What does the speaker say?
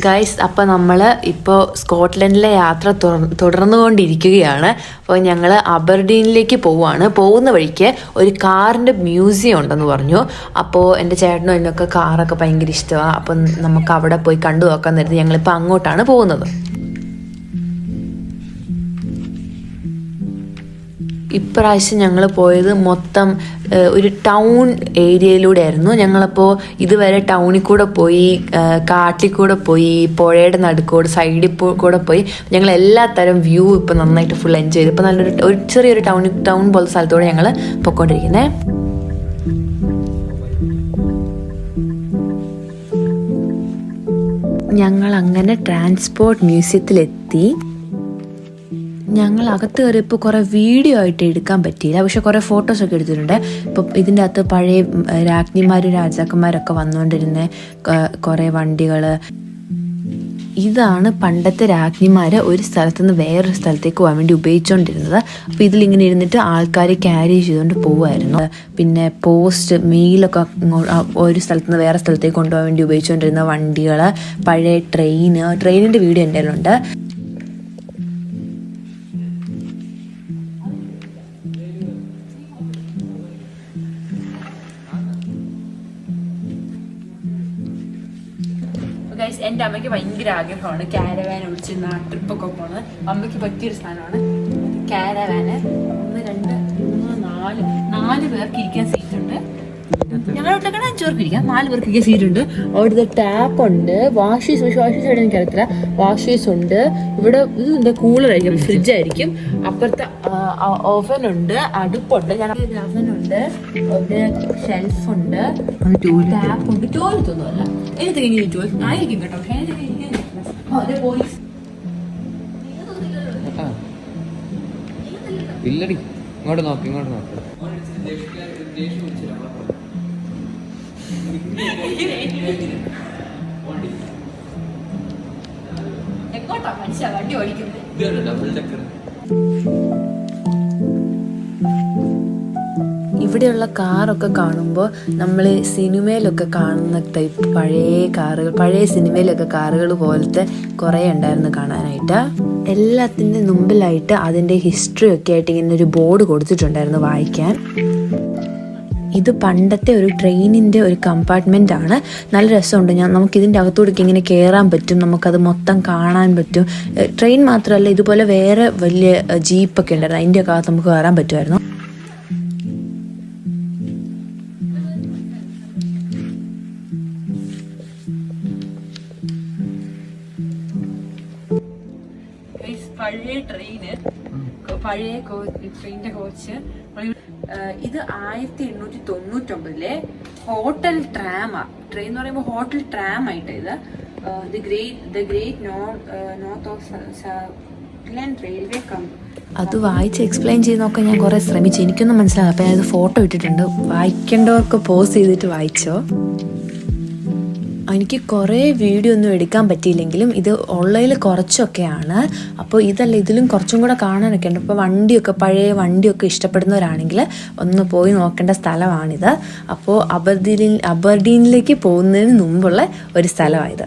Guys, അപ്പോൾ നമ്മൾ ഇപ്പോൾ സ്കോട്ട്ലൻഡിലെ യാത്ര തുടർന്നുകൊണ്ടിരിക്കുകയാണ്. അപ്പോൾ ഞങ്ങൾ അബർഡീനിലേക്ക് പോവുകയാണ്. പോകുന്ന വഴിക്ക് ഒരു കാറിൻ്റെ മ്യൂസിയം ഉണ്ടെന്ന് പറഞ്ഞു. അപ്പോൾ എൻ്റെ ചേട്ടനും എന്നൊക്കെ കാറൊക്കെ ഭയങ്കര ഇഷ്ടമാണ്. അപ്പം നമുക്ക് അവിടെ പോയി കണ്ടു നോക്കാൻ നേരത്തെ ഞങ്ങളിപ്പോൾ അങ്ങോട്ടാണ് പോകുന്നത്. ഇപ്രാവശ്യം ഞങ്ങൾ പോയത് മൊത്തം ഒരു ടൗൺ ഏരിയയിലൂടെ ആയിരുന്നു. ഞങ്ങളപ്പോൾ ഇതുവരെ ടൗണിൽ കൂടെ പോയി, കാട്ടിൽ കൂടെ പോയി, പുഴയുടെ നടുക്കൂടെ സൈഡിൽ കൂടെ പോയി. ഞങ്ങൾ എല്ലാ തരം വ്യൂ ഇപ്പോൾ നന്നായിട്ട് ഫുൾ എൻജോയ് ചെയ്തു. ഇപ്പോൾ നല്ലൊരു ചെറിയൊരു ടൗൺ പോലത്തെ സ്ഥലത്തൂടെ ഞങ്ങൾ പൊയ്ക്കൊണ്ടിരിക്കുന്നത്. ഞങ്ങൾ അങ്ങനെ ട്രാൻസ്പോർട്ട് മ്യൂസിയത്തിലെത്തി. ഞങ്ങൾ അകത്ത് കയറിയപ്പോൾ കുറേ വീഡിയോ ആയിട്ട് എടുക്കാൻ പറ്റിയില്ല, പക്ഷെ കുറേ ഫോട്ടോസൊക്കെ എടുത്തിട്ടുണ്ട്. ഇപ്പം ഇതിൻ്റെ അകത്ത് പഴയ രാജ്ഞിമാരും രാജാക്കന്മാരൊക്കെ വന്നുകൊണ്ടിരുന്ന കുറേ വണ്ടികൾ. ഇതാണ് പണ്ടത്തെ രാജ്ഞിമാർ ഒരു സ്ഥലത്തു നിന്ന് വേറൊരു സ്ഥലത്തേക്ക് പോകാൻ വേണ്ടി ഉപയോഗിച്ചുകൊണ്ടിരുന്നത്. അപ്പോൾ ഇതിലിങ്ങനെ ഇരുന്നിട്ട് ആൾക്കാർ ക്യാരി ചെയ്തുകൊണ്ട് പോകുമായിരുന്നു. പിന്നെ പോസ്റ്റ് മെയിലൊക്കെ ഒരു സ്ഥലത്തു നിന്ന് വേറെ സ്ഥലത്തേക്ക് കൊണ്ടുപോകാൻ വേണ്ടി ഉപയോഗിച്ചുകൊണ്ടിരുന്ന വണ്ടികൾ, പഴയ ട്രെയിനിൻ്റെ വീഡിയോ എൻ്റെ കയ്യിലുണ്ട്. എൻ്റെ അമ്മയ്ക്ക് ഭയങ്കര ആഗ്രഹമാണ് കാരവാൻ വിളിച്ച് ട്രിപ്പൊക്കെ പോകുന്നത്. അമ്മയ്ക്ക് പറ്റിയൊരു സാധനമാണ് കാരവാന്. 1 2 3 4 പേർക്ക് ഇരിക്കാൻ സീറ്റുണ്ട്. ഞങ്ങളുടെ വീട്ടിലൊക്കെ 5 പേർക്ക് ഇരിക്കാം. 4 പേർക്ക് ഇരിക്കാൻ സീറ്റുണ്ട്. അവിടുത്തെ ടാപ്പ് ഉണ്ട്, വാഷ് സൈഡ് എനിക്കറിയത്തില്ല. വാഷേഴ്സ് ഉണ്ട്. ഇവിടെ ഇത് കൂളറായിരിക്കും, ഫ്രിഡ്ജായിരിക്കും. അപ്പുറത്തെ ഓവനുണ്ട്, അടുപ്പുണ്ട്, അവനുണ്ട്, ഒരു ഷെൽഫുണ്ട്, ടാപ്പുണ്ട്. ടോയ്ലറ്റ് ഒന്നും അല്ല, എനിക്കൊക്കെ ഇങ്ങനെ ടോയ്ലറ്റ് ആയിരിക്കും കേട്ടോ. പോലീസ് ഇല്ലടി, ഇങ്ങോട്ട് നോക്ക്. എങ്ങോട്ടാ മനുഷ്യ വണ്ടി ഓടിക്കുന്നത്? ഇവിടെയുള്ള കാറൊക്കെ കാണുമ്പോൾ നമ്മൾ സിനിമയിലൊക്കെ കാണുന്ന ടൈപ്പ് പഴയ സിനിമയിലൊക്കെ കാറുകൾ പോലത്തെ കുറേ ഉണ്ടായിരുന്നു കാണാനായിട്ട്. എല്ലാത്തിൻ്റെ മുമ്പിലായിട്ട് അതിൻ്റെ ഹിസ്റ്ററി ഒക്കെ ആയിട്ട് ഇങ്ങനെ ഒരു ബോർഡ് കൊടുത്തിട്ടുണ്ടായിരുന്നു വായിക്കാൻ. ഇത് പണ്ടത്തെ ഒരു ട്രെയിനിൻ്റെ ഒരു കമ്പാർട്ട്മെൻ്റ് ആണ്. നല്ല രസമുണ്ട്. നമുക്കിതിൻ്റെ അകത്തോടൊക്കെ ഇങ്ങനെ കയറാൻ പറ്റും, നമുക്കത് മൊത്തം കാണാൻ പറ്റും. ട്രെയിൻ മാത്രമല്ല, ഇതുപോലെ വേറെ വലിയ ജീപ്പൊക്കെ ഉണ്ടായിരുന്നു, അതിൻ്റെ ഒക്കെ അകത്ത് നമുക്ക് കയറാൻ പറ്റുമായിരുന്നു. പഴയ ട്രെയിനിന്റെ കോച്ച്. ഇത് 1899 ഹോട്ടൽ ട്രാമാ. ട്രെയിൻ എന്ന് പറയുമ്പോൾ ഹോട്ടൽ ട്രാം ആയിട്ട് ഇത് the great north of Scotland railway company. അത് വായിച്ച് എക്സ്പ്ലെയിൻ ചെയ്ത് നോക്കാൻ ഞാൻ കുറേ ശ്രമിച്ചു, എനിക്കൊന്നും മനസ്സിലാകും. അപ്പം ഞാനത് ഫോട്ടോ ഇട്ടിട്ടുണ്ട്, വായിക്കേണ്ടവർക്ക് പോസ് ചെയ്തിട്ട് വായിച്ചോ. എനിക്ക് കുറേ വീഡിയോ ഒന്നും എടുക്കാൻ പറ്റിയില്ലെങ്കിലും ഇത് ഉള്ളതിൽ കുറച്ചൊക്കെയാണ്. അപ്പോൾ ഇതിലും കുറച്ചും കൂടെ കാണാനൊക്കെ ഉണ്ട്. അപ്പോൾ പഴയ വണ്ടിയൊക്കെ ഇഷ്ടപ്പെടുന്നവരാണെങ്കിൽ ഒന്ന് പോയി നോക്കേണ്ട സ്ഥലമാണിത്. അപ്പോൾ അബർഡീനിലേക്ക് പോകുന്നതിന് മുമ്പുള്ള ഒരു സ്ഥലമാണിത്.